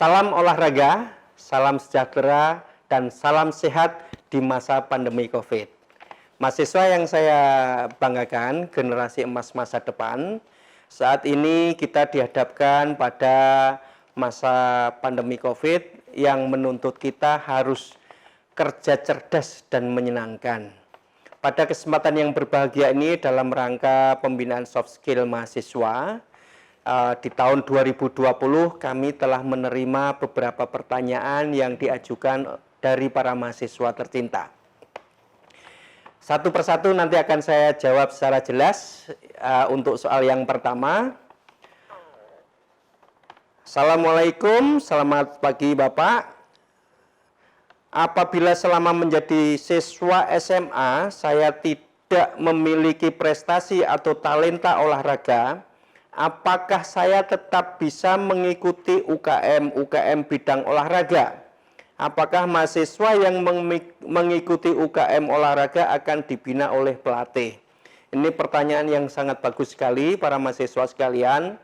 Salam olahraga, salam sejahtera, dan salam sehat di masa pandemi COVID. Mahasiswa yang saya banggakan, generasi emas masa depan, saat ini kita dihadapkan pada masa pandemi COVID yang menuntut kita harus kerja cerdas dan menyenangkan. Pada kesempatan yang berbahagia ini dalam rangka pembinaan soft skill mahasiswa, di tahun 2020 kami telah menerima beberapa pertanyaan yang diajukan dari para mahasiswa tercinta. Satu persatu nanti akan saya jawab secara jelas. Untuk soal yang pertama, Assalamualaikum, selamat pagi Bapak. Apabila selama menjadi siswa SMA saya tidak memiliki prestasi atau talenta olahraga, apakah saya tetap bisa mengikuti UKM bidang olahraga? Apakah mahasiswa yang mengikuti UKM olahraga akan dibina oleh pelatih? Ini pertanyaan yang sangat bagus sekali para mahasiswa sekalian.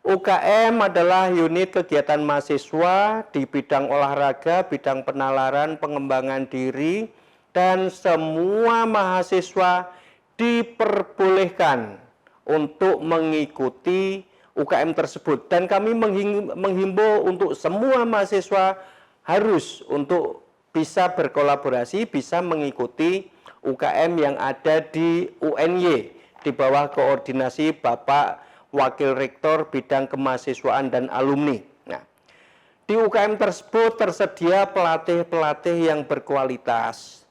UKM adalah unit kegiatan mahasiswa di bidang olahraga, bidang penalaran, pengembangan diri, dan semua mahasiswa diperbolehkan untuk mengikuti UKM tersebut. Dan kami menghimbau untuk semua mahasiswa harus untuk bisa berkolaborasi, bisa mengikuti UKM yang ada di UNY di bawah koordinasi Bapak Wakil Rektor Bidang Kemahasiswaan dan Alumni. Nah, di UKM tersebut tersedia pelatih-pelatih yang berkualitas.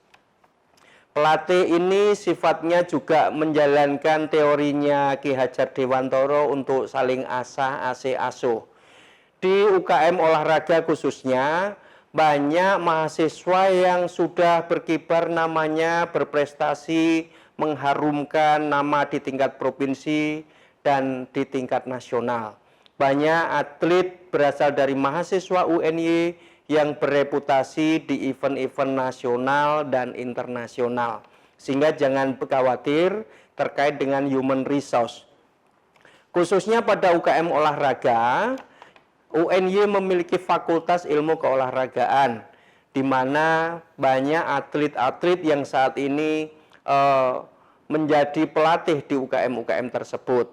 Pelatih ini sifatnya juga menjalankan teorinya Ki Hajar Dewantoro untuk saling asah, asuh. Di UKM olahraga khususnya, banyak mahasiswa yang sudah berkibar namanya, berprestasi, mengharumkan nama di tingkat provinsi dan di tingkat nasional. Banyak atlet berasal dari mahasiswa UNY yang bereputasi di event-event nasional dan internasional. Sehingga jangan khawatir terkait dengan human resource. Khususnya pada UKM olahraga, UNY memiliki fakultas ilmu keolahragaan, di mana banyak atlet-atlet yang saat ini menjadi pelatih di UKM-UKM tersebut.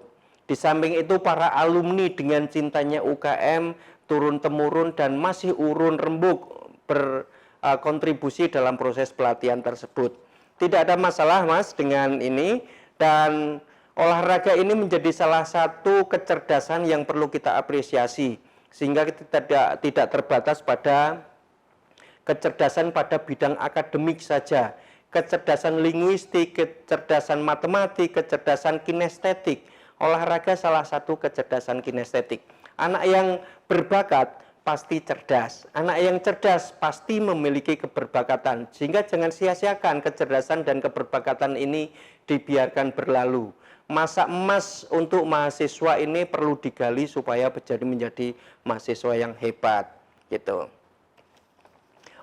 Di samping itu para alumni dengan cintanya UKM turun-temurun dan masih urun rembuk berkontribusi dalam proses pelatihan tersebut. Tidak ada masalah Mas dengan ini, dan olahraga ini menjadi salah satu kecerdasan yang perlu kita apresiasi, sehingga kita tidak terbatas pada kecerdasan pada bidang akademik saja, kecerdasan linguistik, kecerdasan matematik, kecerdasan kinestetik. Olahraga salah satu kecerdasan kinestetik. Anak yang berbakat pasti cerdas. Anak yang cerdas pasti memiliki keberbakatan. Sehingga jangan sia-siakan kecerdasan dan keberbakatan ini dibiarkan berlalu. Masa emas untuk mahasiswa ini perlu digali supaya menjadi mahasiswa yang hebat. Gitu.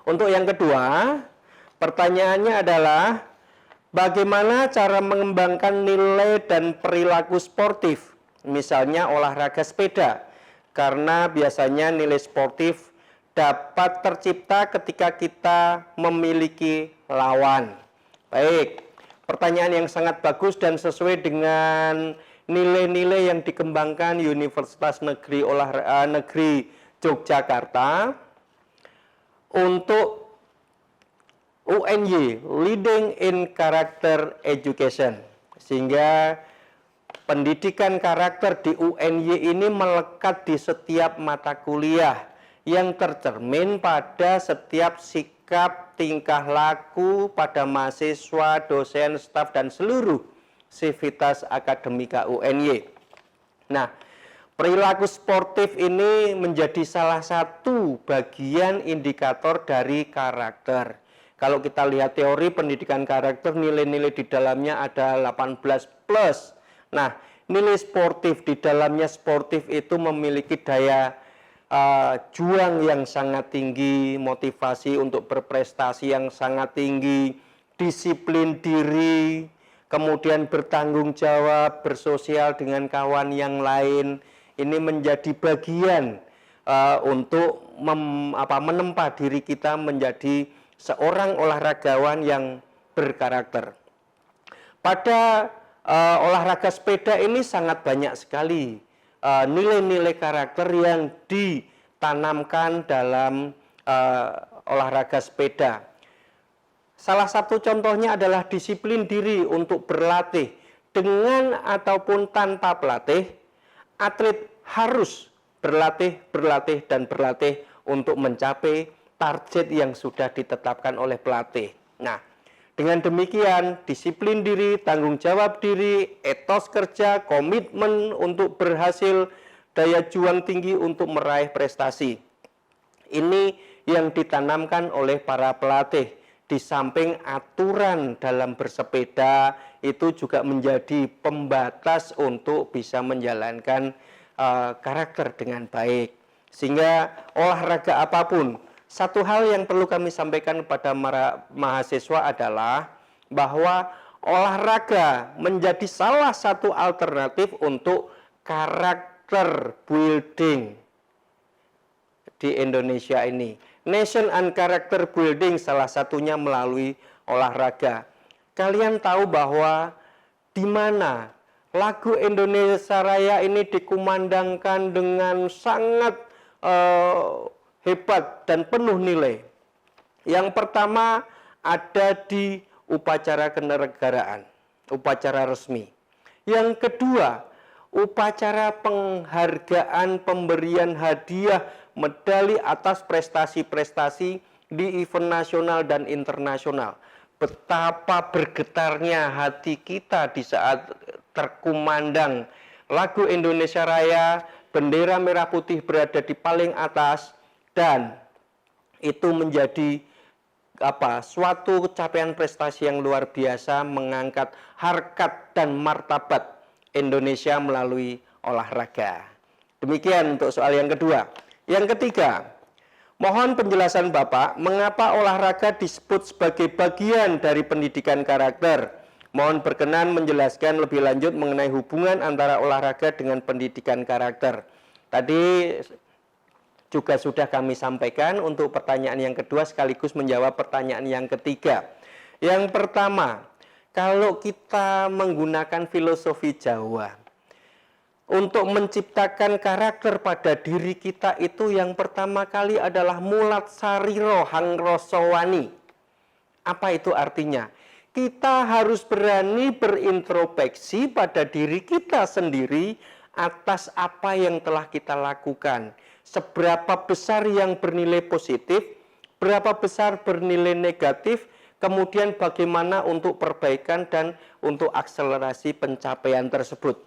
Untuk yang kedua, pertanyaannya adalah, bagaimana cara mengembangkan nilai dan perilaku sportif, misalnya olahraga sepeda, karena biasanya nilai sportif dapat tercipta ketika kita memiliki lawan. Baik, pertanyaan yang sangat bagus dan sesuai dengan nilai-nilai yang dikembangkan Universitas Negeri Yogyakarta untuk UNY, Leading in Character Education, sehingga pendidikan karakter di UNY ini melekat di setiap mata kuliah yang tercermin pada setiap sikap, tingkah laku pada mahasiswa, dosen, staf, dan seluruh sivitas akademika UNY. Nah, perilaku sportif ini menjadi salah satu bagian indikator dari karakter. Kalau kita lihat teori pendidikan karakter, nilai-nilai di dalamnya ada 18 plus. Nah, nilai sportif di dalamnya, sportif itu memiliki daya juang yang sangat tinggi, motivasi untuk berprestasi yang sangat tinggi, disiplin diri, kemudian bertanggung jawab, bersosial dengan kawan yang lain. Ini menjadi bagian untuk menempa diri kita menjadi seorang olahragawan yang berkarakter. Pada olahraga sepeda ini sangat banyak sekali nilai-nilai karakter yang ditanamkan dalam olahraga sepeda. Salah satu contohnya adalah disiplin diri untuk berlatih. Dengan ataupun tanpa pelatih, atlet harus berlatih untuk mencapai target yang sudah ditetapkan oleh pelatih. Nah, dengan demikian, disiplin diri, tanggung jawab diri, etos kerja, komitmen untuk berhasil, daya juang tinggi untuk meraih prestasi. Ini yang ditanamkan oleh para pelatih. Di samping aturan dalam bersepeda itu juga menjadi pembatas untuk bisa menjalankan karakter dengan baik. Sehingga olahraga apapun, satu hal yang perlu kami sampaikan kepada mahasiswa adalah bahwa olahraga menjadi salah satu alternatif untuk karakter building di Indonesia ini. Nation and character building salah satunya melalui olahraga. Kalian tahu bahwa di mana lagu Indonesia Raya ini dikumandangkan dengan sangat hebat dan penuh nilai. Yang pertama ada di upacara kenegaraan, upacara resmi. Yang kedua, upacara penghargaan pemberian hadiah medali atas prestasi-prestasi di event nasional dan internasional. Betapa bergetarnya hati kita di saat terkumandang lagu Indonesia Raya, bendera merah putih berada di paling atas, dan itu menjadi suatu capaian prestasi yang luar biasa, mengangkat harkat dan martabat Indonesia melalui olahraga. Demikian untuk soal yang kedua. Yang ketiga, mohon penjelasan Bapak, mengapa olahraga disebut sebagai bagian dari pendidikan karakter? Mohon berkenan menjelaskan lebih lanjut mengenai hubungan antara olahraga dengan pendidikan karakter. Tadi juga sudah kami sampaikan untuk pertanyaan yang kedua sekaligus menjawab pertanyaan yang ketiga. Yang pertama, kalau kita menggunakan filosofi Jawa, untuk menciptakan karakter pada diri kita itu yang pertama kali adalah mulat sariro hangrosowani. Apa itu artinya? Kita harus berani berintrospeksi pada diri kita sendiri atas apa yang telah kita lakukan. Seberapa besar yang bernilai positif, berapa besar bernilai negatif, kemudian bagaimana untuk perbaikan dan untuk akselerasi pencapaian tersebut.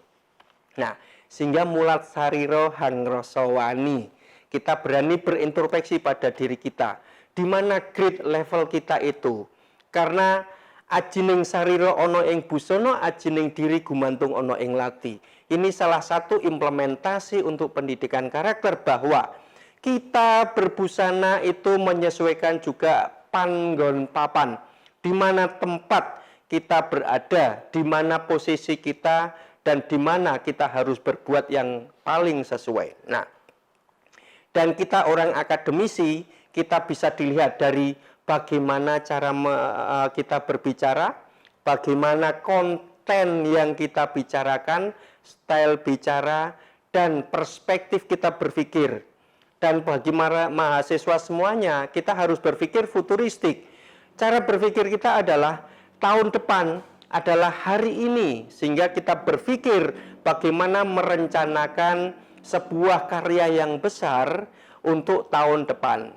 Nah, sehingga mulat sariro hangrosowani. Kita berani berintrospeksi pada diri kita. Di mana grade level kita itu. Karena ajining sariro ono ing busono, ajining diri gumantung ono ing lati. Ini salah satu implementasi untuk pendidikan karakter, bahwa kita berbusana itu menyesuaikan juga panggon papan. Di mana tempat kita berada, di mana posisi kita, dan di mana kita harus berbuat yang paling sesuai. Nah, dan kita orang akademisi, kita bisa dilihat dari bagaimana cara kita berbicara, bagaimana konten yang kita bicarakan, style bicara, dan perspektif kita berpikir. Dan bagi mahasiswa semuanya, kita harus berpikir futuristik. Cara berpikir kita adalah tahun depan adalah hari ini, sehingga kita berpikir bagaimana merencanakan sebuah karya yang besar untuk tahun depan.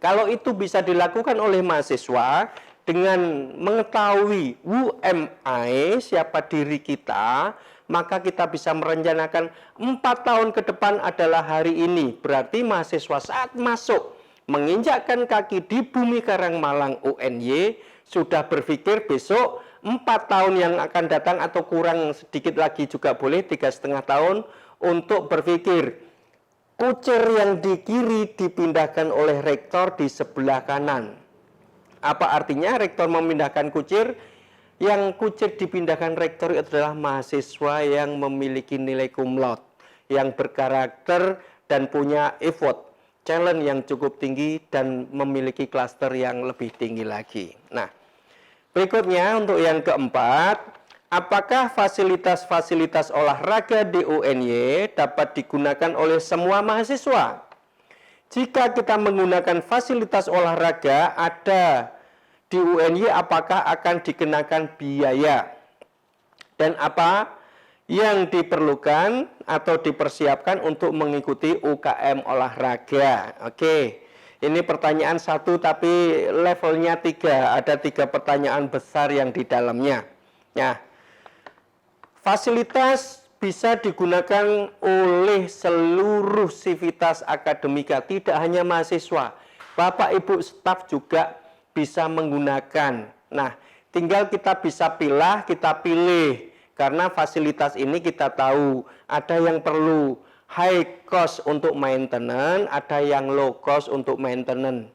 Kalau itu bisa dilakukan oleh mahasiswa dengan mengetahui who am I, siapa diri kita, maka kita bisa merencanakan 4 tahun ke depan adalah hari ini. Berarti mahasiswa saat masuk menginjakkan kaki di bumi Karangmalang UNY sudah berpikir besok 4 tahun yang akan datang, atau kurang sedikit lagi juga boleh, 3,5 tahun, untuk berpikir kucir yang di kiri dipindahkan oleh rektor di sebelah kanan. Apa artinya rektor memindahkan kucir? Yang kucir dipindahkan rektor adalah mahasiswa yang memiliki nilai cum laude, yang berkarakter dan punya effort, challenge yang cukup tinggi dan memiliki klaster yang lebih tinggi lagi. Nah, berikutnya untuk yang keempat, apakah fasilitas-fasilitas olahraga di UNY dapat digunakan oleh semua mahasiswa? Jika kita menggunakan fasilitas olahraga ada di UNY, apakah akan dikenakan biaya? Dan apa yang diperlukan atau dipersiapkan untuk mengikuti UKM olahraga? Oke, ini pertanyaan satu tapi levelnya 3. Ada 3 pertanyaan besar yang di dalamnya. Nah, fasilitas bisa digunakan oleh seluruh sivitas akademika, tidak hanya mahasiswa. Bapak Ibu staf juga bisa menggunakan. Nah, tinggal kita bisa kita pilih. Karena fasilitas ini kita tahu ada yang perlu high cost untuk maintenance, ada yang low cost untuk maintenance.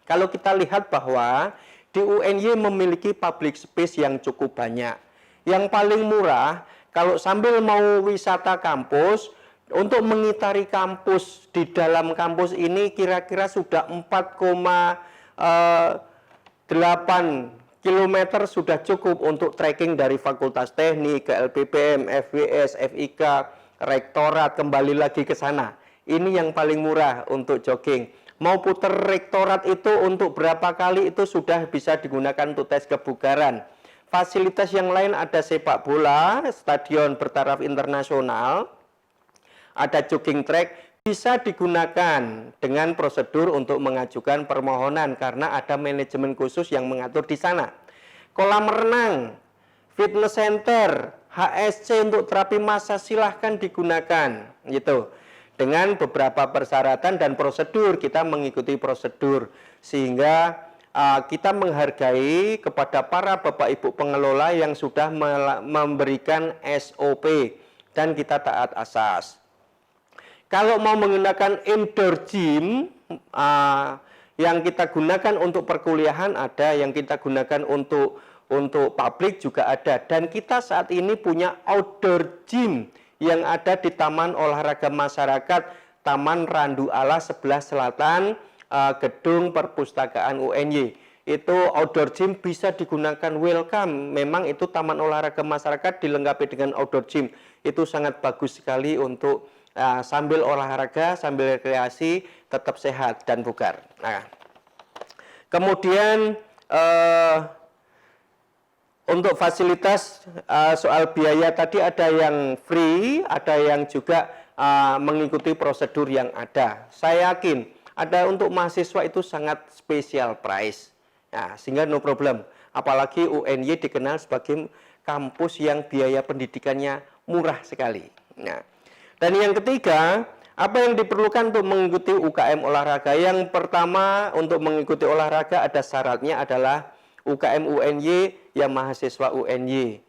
Kalau kita lihat bahwa di UNY memiliki public space yang cukup banyak. Yang paling murah, kalau sambil mau wisata kampus, untuk mengitari kampus di dalam kampus ini kira-kira sudah 4,8 kilometer sudah cukup untuk trekking dari Fakultas Teknik ke LPPM, FWS, FIK, Rektorat, kembali lagi ke sana. Ini yang paling murah untuk jogging. Mau putar Rektorat itu untuk berapa kali itu sudah bisa digunakan untuk tes kebugaran. Fasilitas yang lain ada sepak bola, stadion bertaraf internasional, ada jogging track, bisa digunakan dengan prosedur untuk mengajukan permohonan karena ada manajemen khusus yang mengatur di sana. Kolam renang, fitness center, HSC untuk terapi massage silahkan digunakan, gitu. Dengan beberapa persyaratan dan prosedur, kita mengikuti prosedur sehingga kita menghargai kepada para Bapak Ibu pengelola yang sudah memberikan SOP dan kita taat asas. Kalau mau menggunakan indoor gym, yang kita gunakan untuk perkuliahan ada, yang kita gunakan untuk publik juga ada. Dan kita saat ini punya outdoor gym yang ada di Taman Olahraga Masyarakat, Taman Randu Alas sebelah selatan, gedung perpustakaan UNY. Itu outdoor gym bisa digunakan, welcome. Memang itu Taman Olahraga Masyarakat dilengkapi dengan outdoor gym. Itu sangat bagus sekali untuk sambil olahraga, sambil rekreasi, tetap sehat dan bugar. Nah, kemudian untuk fasilitas soal biaya tadi ada yang free, ada yang juga mengikuti prosedur yang ada. Saya yakin ada untuk mahasiswa itu sangat special price. Nah, sehingga no problem. Apalagi UNY dikenal sebagai kampus yang biaya pendidikannya murah sekali. Nah, dan yang ketiga, apa yang diperlukan untuk mengikuti UKM olahraga? Yang pertama, untuk mengikuti olahraga ada syaratnya adalah UKM UNY yang mahasiswa UNY.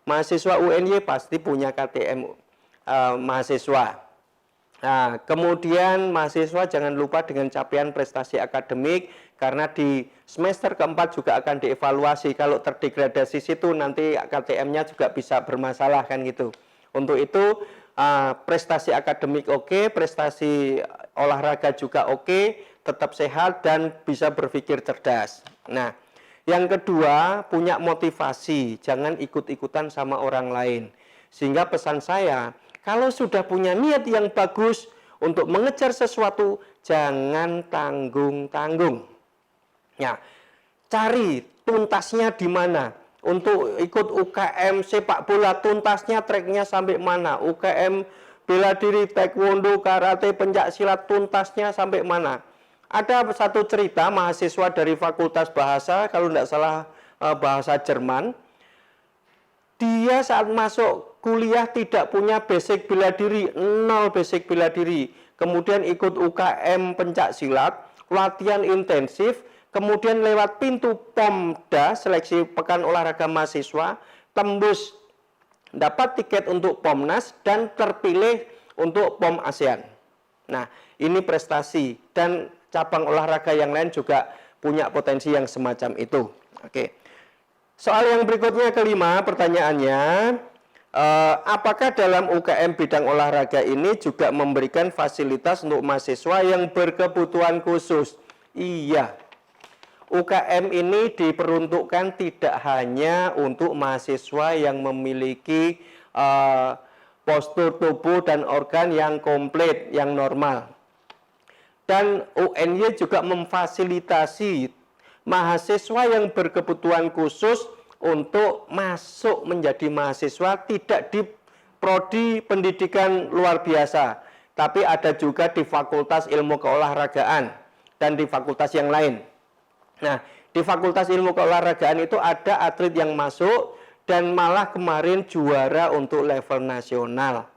Mahasiswa UNY pasti punya KTM mahasiswa. Nah, kemudian mahasiswa jangan lupa dengan capaian prestasi akademik, karena di semester keempat juga akan dievaluasi. Kalau terdegradasi situ nanti KTM-nya juga bisa bermasalah kan gitu. Untuk itu prestasi akademik oke, prestasi olahraga juga oke, tetap sehat dan bisa berpikir cerdas. Nah, yang kedua, punya motivasi, jangan ikut-ikutan sama orang lain. Sehingga pesan saya, kalau sudah punya niat yang bagus untuk mengejar sesuatu, jangan tanggung-tanggung. Ya, cari tuntasnya di mana. Untuk ikut UKM sepak bola, tuntasnya treknya sampai mana? UKM bela diri, taekwondo, karate, pencaksilat, tuntasnya sampai mana? Ada satu cerita mahasiswa dari Fakultas Bahasa, kalau tidak salah bahasa Jerman. Dia saat masuk kuliah tidak punya basic bela diri, 0 basic bela diri. Kemudian ikut UKM pencaksilat, latihan intensif, kemudian lewat pintu POMDA, seleksi Pekan Olahraga Mahasiswa, tembus dapat tiket untuk POMNAS dan terpilih untuk POM ASEAN. Nah, ini prestasi dan cabang olahraga yang lain juga punya potensi yang semacam itu. Oke. Soal yang berikutnya kelima, pertanyaannya, apakah dalam UKM bidang olahraga ini juga memberikan fasilitas untuk mahasiswa yang berkebutuhan khusus? Iya. UKM ini diperuntukkan tidak hanya untuk mahasiswa yang memiliki postur tubuh dan organ yang komplit, yang normal. Dan UNY juga memfasilitasi mahasiswa yang berkebutuhan khusus untuk masuk menjadi mahasiswa tidak di prodi pendidikan luar biasa, tapi ada juga di Fakultas Ilmu Keolahragaan dan di fakultas yang lain. Nah, di Fakultas Ilmu Keolahragaan itu ada atlet yang masuk dan malah kemarin juara untuk level nasional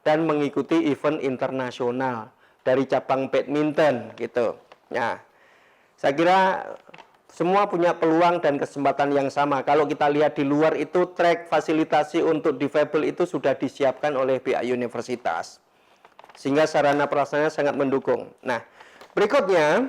dan mengikuti event internasional dari cabang badminton gitu. Nah, saya kira semua punya peluang dan kesempatan yang sama. Kalau kita lihat di luar itu track fasilitasi untuk difabel itu sudah disiapkan oleh pihak universitas. Sehingga sarana prasarana sangat mendukung. Nah, berikutnya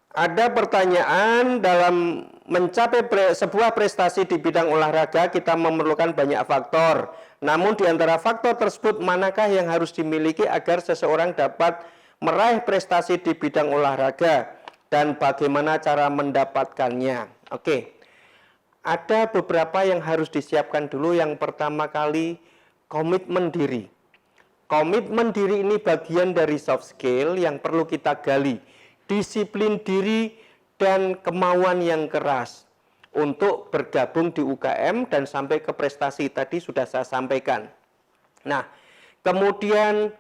ada pertanyaan dalam mencapai sebuah prestasi di bidang olahraga kita memerlukan banyak faktor. Namun di antara faktor tersebut manakah yang harus dimiliki agar seseorang dapat meraih prestasi di bidang olahraga dan bagaimana cara mendapatkannya? Oke. Ada beberapa yang harus disiapkan dulu. Yang pertama kali komitmen diri. Komitmen diri ini bagian dari soft skill yang perlu kita gali. Disiplin diri dan kemauan yang keras untuk bergabung di UKM dan sampai ke prestasi tadi sudah saya sampaikan. Nah, kemudian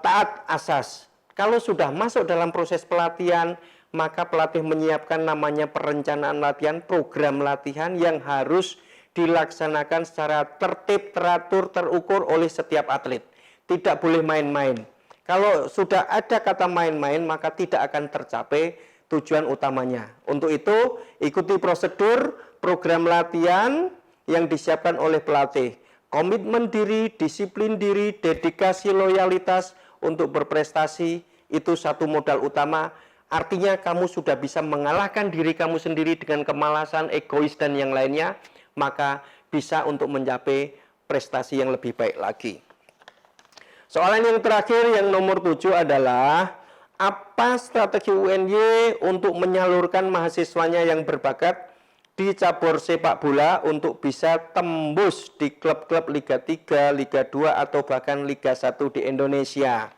taat asas. Kalau sudah masuk dalam proses pelatihan, maka pelatih menyiapkan namanya perencanaan latihan, program latihan yang harus dilaksanakan secara tertib, teratur, terukur oleh setiap atlet. Tidak boleh main-main. Kalau sudah ada kata main-main, maka tidak akan tercapai tujuan utamanya. Untuk itu, ikuti prosedur, program latihan yang disiapkan oleh pelatih. Komitmen diri, disiplin diri, dedikasi loyalitas untuk berprestasi, itu satu modal utama. Artinya kamu sudah bisa mengalahkan diri kamu sendiri dengan kemalasan, egois, dan yang lainnya, maka bisa untuk mencapai prestasi yang lebih baik lagi. Soalan yang terakhir, yang nomor 7 adalah apa strategi UNY untuk menyalurkan mahasiswanya yang berbakat di cabur sepak bola untuk bisa tembus di klub-klub Liga 3, Liga 2, atau bahkan Liga 1 di Indonesia?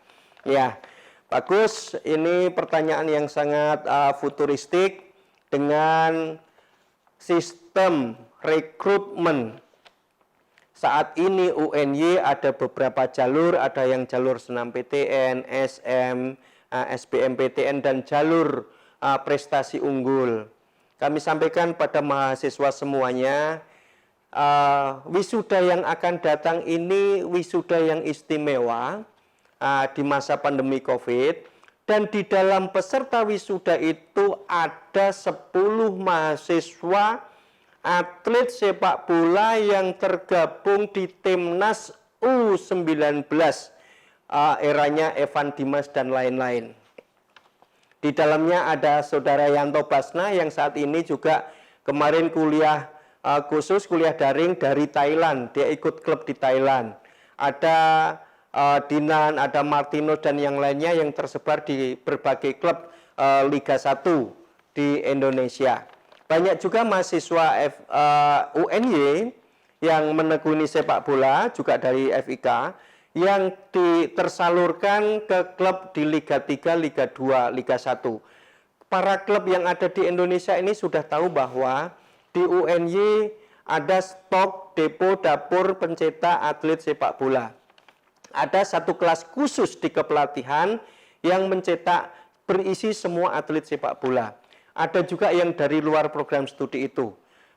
Ya, bagus. Ini pertanyaan yang sangat futuristik dengan sistem rekrutmen. Saat ini UNY ada beberapa jalur, ada yang jalur senam PTN, SM, SBMPTN, dan jalur prestasi unggul. Kami sampaikan pada mahasiswa semuanya, wisuda yang akan datang ini wisuda yang istimewa di masa pandemi COVID, dan di dalam peserta wisuda itu ada 10 mahasiswa atlet sepak bola yang tergabung di Timnas U19 eranya Evan Dimas dan lain-lain. Di dalamnya ada saudara Yanto Basna yang saat ini juga kemarin kuliah khusus, kuliah daring dari Thailand. Dia ikut klub di Thailand. Ada Dinan, ada Martino, dan yang lainnya yang tersebar di berbagai klub Liga 1 di Indonesia. Banyak juga mahasiswa UNY yang menekuni sepak bola, juga dari FIK, yang tersalurkan ke klub di Liga 3, Liga 2, Liga 1. Para klub yang ada di Indonesia ini sudah tahu bahwa di UNY ada stok, depo, dapur pencetak atlet sepak bola. Ada satu kelas khusus di kepelatihan yang mencetak berisi semua atlet sepak bola. Ada juga yang dari luar program studi itu.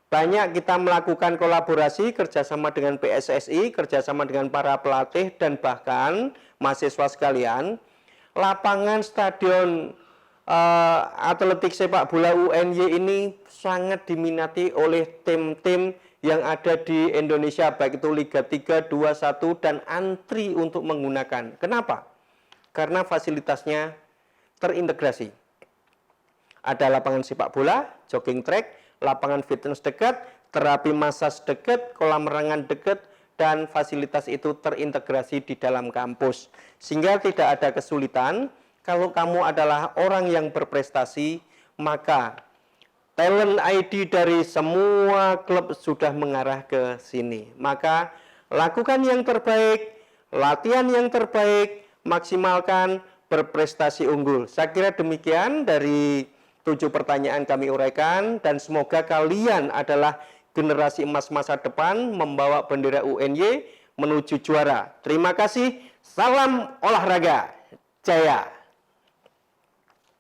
Banyak kita melakukan kolaborasi, kerjasama dengan PSSI, kerjasama dengan para pelatih, dan bahkan mahasiswa sekalian. Lapangan stadion atletik sepak bola UNY ini sangat diminati oleh tim-tim yang ada di Indonesia, baik itu Liga 3, 2, 1, dan antri untuk menggunakan. Kenapa? Karena fasilitasnya terintegrasi. Ada lapangan sepak bola, jogging track, lapangan fitness dekat, terapi massage dekat, kolam renang dekat, dan fasilitas itu terintegrasi di dalam kampus. Sehingga tidak ada kesulitan. Kalau kamu adalah orang yang berprestasi, maka talent ID dari semua klub sudah mengarah ke sini. Maka lakukan yang terbaik, latihan yang terbaik, maksimalkan, berprestasi unggul. Saya kira demikian dari 7 pertanyaan kami uraikan, dan semoga kalian adalah generasi emas masa depan membawa bendera UNY menuju juara. Terima kasih, salam olahraga, jaya.